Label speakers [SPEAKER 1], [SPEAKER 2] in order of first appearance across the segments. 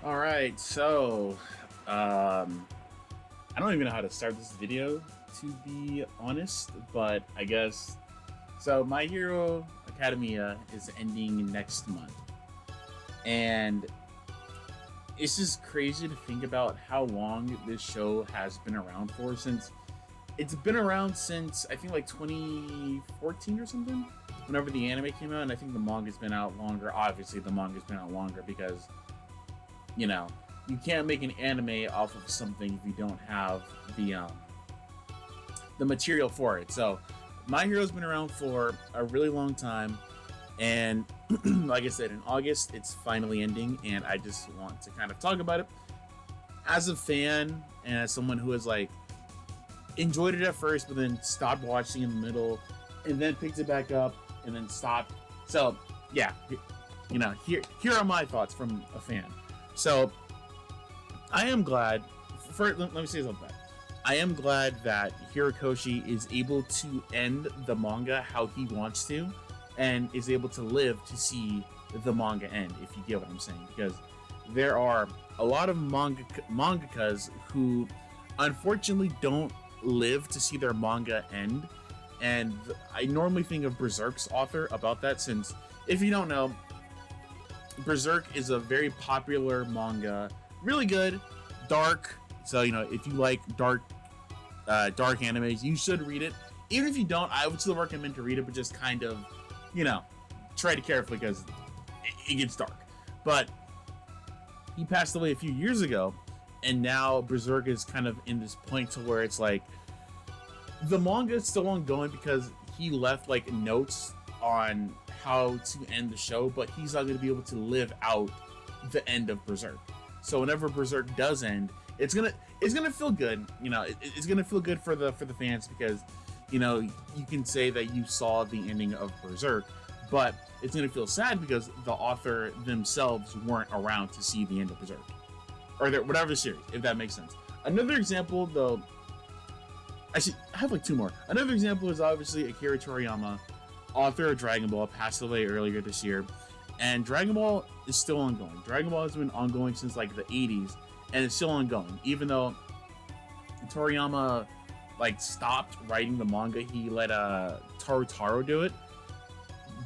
[SPEAKER 1] All right, so I don't even know how to start this video, to be honest, but I guess so. My Hero Academia is ending next month, and it's just crazy to think about how long this show has been around for. Since it's been around since I think like 2014 or something, whenever the anime came out, and I think the manga's been out longer. Obviously, the manga's been out longer because you know, you can't make an anime off of something if you don't have the material for it. So, My Hero's been around for a really long time, and like I said, in August it's finally ending, and I just want to kind of talk about it as a fan and as someone who has like enjoyed it at first, but then stopped watching in the middle, and then picked it back up, and then stopped. So, yeah, here are my thoughts from a fan. So I am glad. Let me say something. I am glad that Hirokoshi is able to end the manga how he wants to, and is able to live to see the manga end. If you get what I'm saying, because there are a lot of mangakas who unfortunately don't live to see their manga end, and I normally think of Berserk's author about that. Since if you don't know, Berserk is a very popular manga, really good, dark. So if you like dark animes, you should read it. Even if you don't, I would still recommend to read it, but just kind of, you know, try to carefully because it gets dark. But he passed away a few years ago, and now Berserk is kind of in this point to where it's like the manga is still ongoing because he left like notes on how to end the show, but he's not going to be able to live out the end of Berserk. So whenever Berserk does end, it's gonna feel good. It's gonna feel good for the fans because you can say that you saw the ending of Berserk, but it's gonna feel sad because the author themselves weren't around to see the end of Berserk or whatever series, if that makes sense. Another example, though, actually, I have like two more. Another example is obviously Akira Toriyama, author of Dragon Ball, passed away earlier this year, and Dragon Ball is still ongoing. Dragon Ball has been ongoing since like the 80s, and it's still ongoing. Even though Toriyama like stopped writing the manga, he let Tarutaro do it.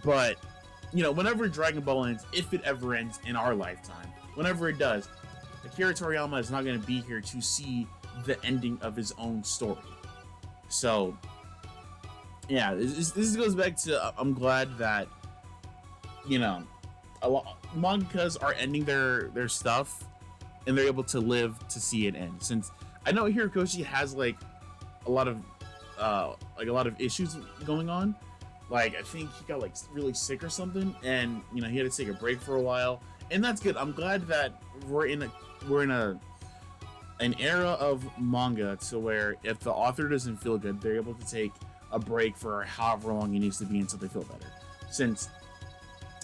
[SPEAKER 1] But whenever Dragon Ball ends, if it ever ends in our lifetime, whenever it does, Akira Toriyama is not going to be here to see the ending of his own story. So yeah, this goes back to I'm glad that a lot mangakas are ending their stuff and they're able to live to see it end. Since I know Hirokoshi has like a lot of issues going on. Like I think he got like really sick or something, and he had to take a break for a while, and that's good. I'm glad that we're in an era of manga to where if the author doesn't feel good, they're able to take a break for however long it needs to be until they feel better. Since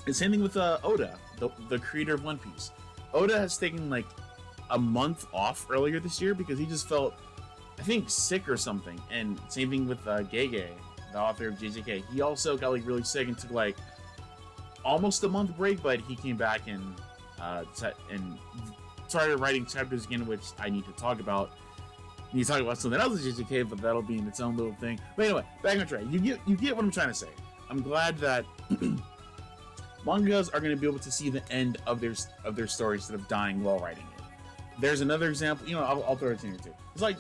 [SPEAKER 1] the same thing with Oda, the creator of One Piece. Oda has taken like a month off earlier this year because he just felt, I think, sick or something. And same thing with Gege, the author of JJK. He also got like really sick and took like almost a month break, but he came back and started writing chapters again, which I need to talk about. I need to talk about something else in JJK, but that'll be in its own little thing. But anyway, back on track. You get what I'm trying to say. I'm glad that mangas are going to be able to see the end of their story instead of dying while writing it. There's another example. I'll throw it in here too. It's like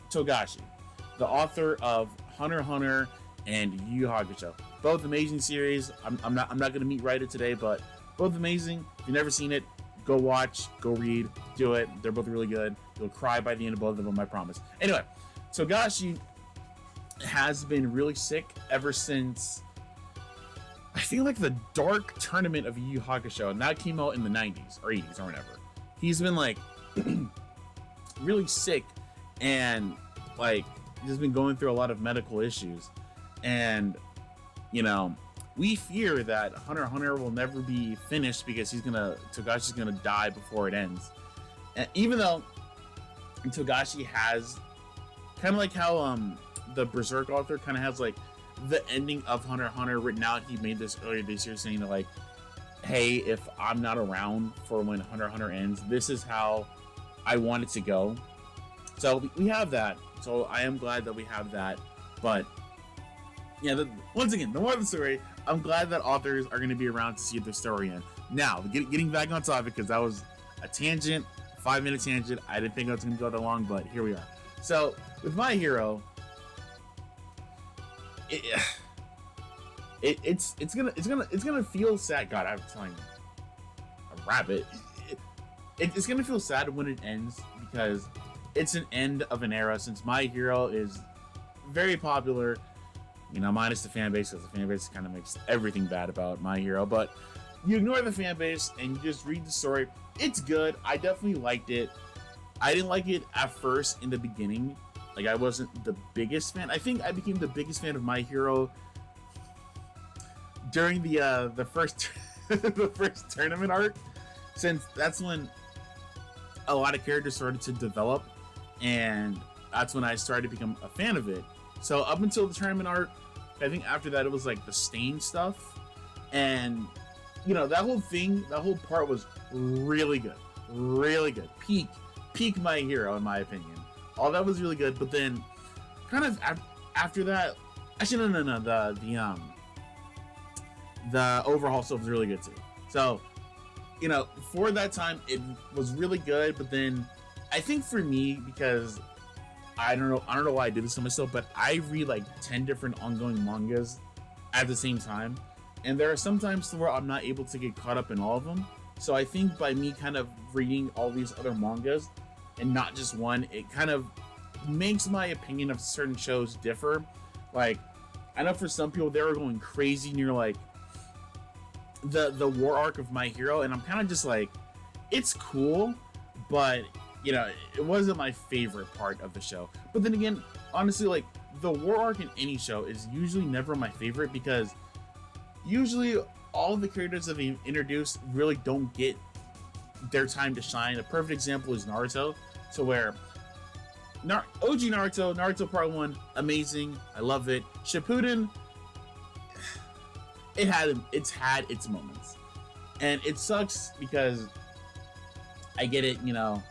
[SPEAKER 1] Togashi, the author of Hunter x Hunter and Yu Yu Hakusho. Both amazing series. I'm not going to meet writer today, but both amazing. If you've never seen it, go watch, go read, do it. They're both really good. You'll cry by the end of both of them, I promise. Anyway, Togashi has been really sick ever since I feel like the Dark Tournament of Yu Yu Hakusho, and that came out in the 90s or 80s or whatever. He's been like really sick and like just been going through a lot of medical issues, and we fear that Hunter x Hunter will never be finished because Togashi's gonna die before it ends. And even though Togashi has kind of like how the Berserk author kind of has like the ending of Hunter x Hunter written out. He made this earlier this year saying that like hey, if I'm not around for when Hunter x Hunter ends, this is how I want it to go. So we have that. So I am glad that we have that. But yeah, once again, the more of the story, I'm glad that authors are going to be around to see the story end. Now, getting back on topic, because that was a tangent, 5 minute tangent. I didn't think it was going to go that long, but here we are. So with My Hero, it, it's gonna feel sad. God, I'm telling you, a rabbit. It's gonna feel sad when it ends because it's an end of an era. Since My Hero is very popular, you know, minus the fan base, because the fan base kind of makes everything bad about My Hero. But you ignore the fan base and you just read the story. It's good. I definitely liked it. I didn't like it at first in the beginning. Like, I wasn't the biggest fan. I think I became the biggest fan of My Hero during the first the first tournament arc, since that's when a lot of characters started to develop, and that's when I started to become a fan of it. So up until the tournament arc, I think after that it was like the Stain stuff, and you know, that whole thing, that whole part was really good, really good. Peak My Hero in my opinion. All that was really good, but then kind of after that, actually no, the overhaul stuff was really good too. So, you know, for that time it was really good, but then I think for me, because I don't know why I do this to myself, but I read like 10 different ongoing mangas at the same time, and there are some times where I'm not able to get caught up in all of them. So I think by me kind of reading all these other mangas and not just one, it kind of makes my opinion of certain shows differ. Like, I know for some people they were going crazy near like the war arc of My Hero, and I'm kind of just like, it's cool, but you know, it wasn't my favorite part of the show. But then again, honestly, like, the war arc in any show is usually never my favorite, because usually all of the characters that they introduce really don't get their time to shine. A perfect example is Naruto. So where OG Naruto Part 1, amazing, I love it. Shippuden, it's had its moments, and it sucks because I get it, you know,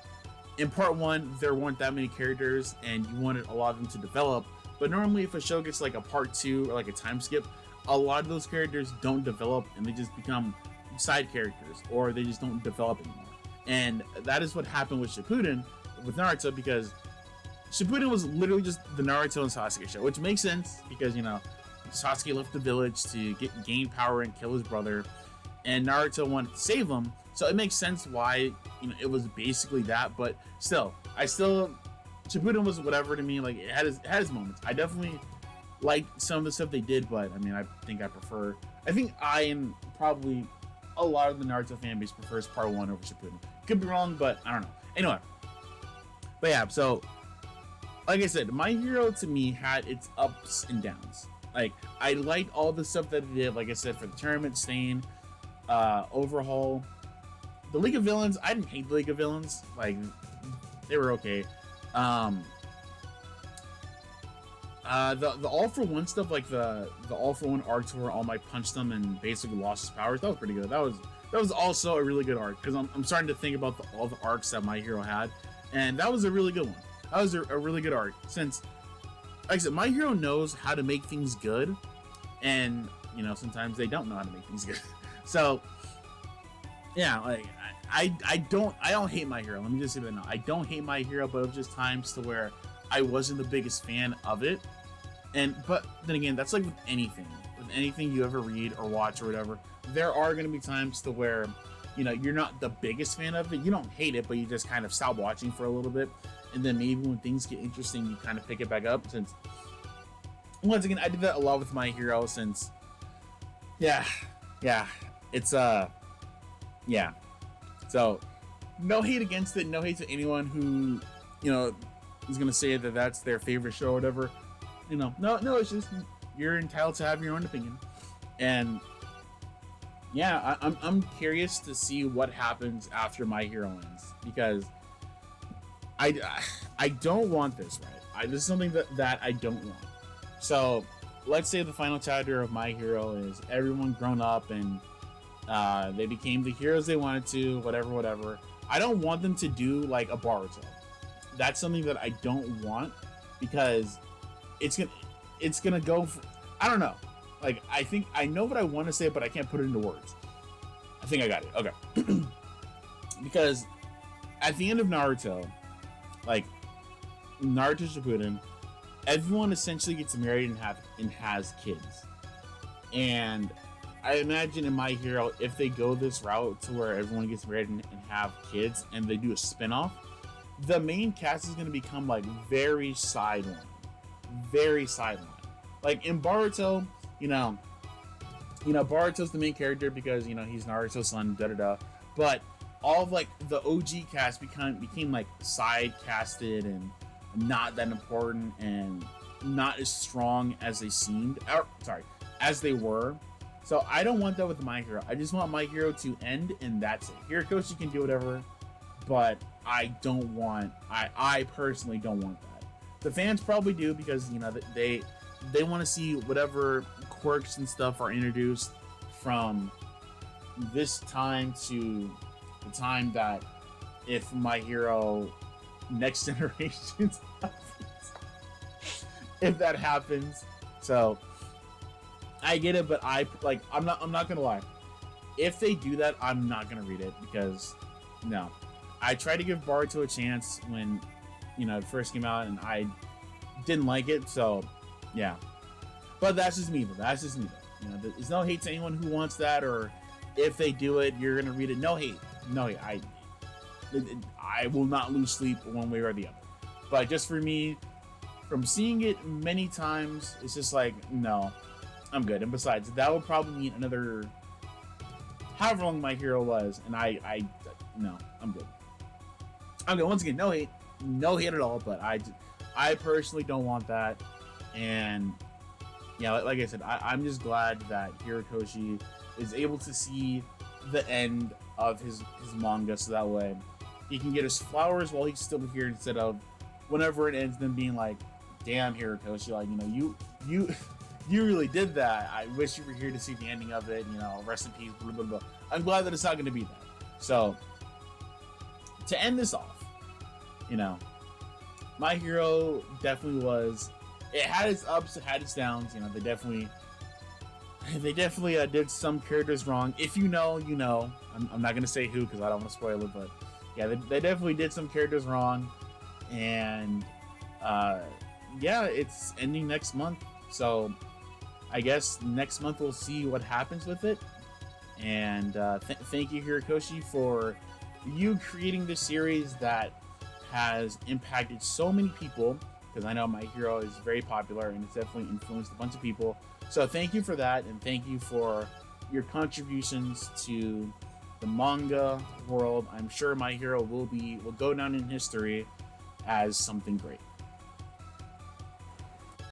[SPEAKER 1] in Part 1 there weren't that many characters and you wanted a lot of them to develop, but normally if a show gets like a Part 2 or like a time skip, a lot of those characters don't develop and they just become side characters, or they just don't develop anymore. And that is what happened with Shippuden with Naruto, because Shippuden was literally just the Naruto and Sasuke show, which makes sense because, you know, Sasuke left the village to gain power and kill his brother, and Naruto wanted to save him. So it makes sense why, you know, it was basically that. But still, Shippuden was whatever to me. Like, it had its moments. I definitely liked some of the stuff they did, but I mean, I think I and probably a lot of the Naruto fan base prefers Part 1 over Shippuden. Could be wrong, but I don't know. Anyway, but yeah, so like I said, My Hero to me had its ups and downs. Like, I liked all the stuff that it did, like I said, for the tournament, Stain, overhaul. The League of Villains, I didn't hate the League of Villains. Like, they were okay. The All For One stuff, like the All For One arc where All Might punched them and basically lost his powers, that was pretty good. That was also a really good arc, because I'm starting to think about all the arcs that My Hero had, and that was a really good one. That was a really good arc, since, like I said, My Hero knows how to make things good, and you know, sometimes they don't know how to make things good. So yeah, like, I don't hate My Hero. Let me just say that now. I don't hate My Hero, but it was just times to where I wasn't the biggest fan of it. But then again, that's like with anything you ever read or watch or whatever. There are going to be times to where, you know, you're not the biggest fan of it. You don't hate it, but you just kind of stop watching for a little bit, and then maybe when things get interesting, you kind of pick it back up. Since, once again, I did that a lot with My Hero, since yeah, it's yeah. So no hate against it, no hate to anyone who, you know, is gonna say that that's their favorite show or whatever. You know, no, it's just, you're entitled to have your own opinion. And yeah, I'm curious to see what happens after My Hero ends, because I don't want this, right? This is something that I don't want. So let's say the final chapter of My Hero is everyone grown up and They became the heroes they wanted to, whatever, whatever. I don't want them to do like a Boruto. That's something that I don't want because it's gonna it's gonna go. For, I don't know. Like I think I know what I want to say, but I can't put it into words. I think I got it. Okay. Because at the end of Naruto, like Naruto Shippuden, everyone essentially gets married and has kids. And I imagine in My Hero, if they go this route to where everyone gets married and have kids, and they do a spinoff, the main cast is going to become like very sideline, very sideline. Like in Boruto, Boruto's the main character because he's Naruto's son, da da da. But all of like the OG cast became like side casted and not that important and not as strong as they seemed. Or, sorry, as they were. So I don't want that with My Hero. I just want My Hero to end and that's it. Horikoshi can do whatever, but I personally don't want that. The fans probably do because they want to see whatever quirks and stuff are introduced from this time to the time that if My Hero Next Generations happens, if that happens. So I get it, but I'm not gonna lie. If they do that, I'm not gonna read it because no. I tried to give Boruto a chance when it first came out, and I didn't like it. So yeah, but that's just me. There's no hate to anyone who wants that, or if they do it, you're gonna read it. No hate. I will not lose sleep one way or the other. But just for me, from seeing it many times, it's just like no, I'm good. And besides, that would probably mean another however long My Hero was, and no, I'm good. Once again, no hate at all, but I personally don't want that. And yeah, like I said, I'm just glad that Horikoshi is able to see the end of his manga, so that way he can get his flowers while he's still here, instead of whenever it ends, them being like, "Damn, Horikoshi, like you really did that. I wish you were here to see the ending of it. Rest in peace." Blah blah blah. I'm glad that it's not going to be that. So to end this off, My Hero definitely was. It had its ups, it had its downs. They definitely did some characters wrong. If you know, you know. I'm not gonna say who because I don't want to spoil it, but yeah, they definitely did some characters wrong, and yeah, it's ending next month. So I guess next month we'll see what happens with it. And thank you, Horikoshi, for you creating this series that has impacted so many people, because I know My Hero is very popular and it's definitely influenced a bunch of people. So thank you for that, and thank you for your contributions to the manga world. I'm sure My Hero will go down in history as something great.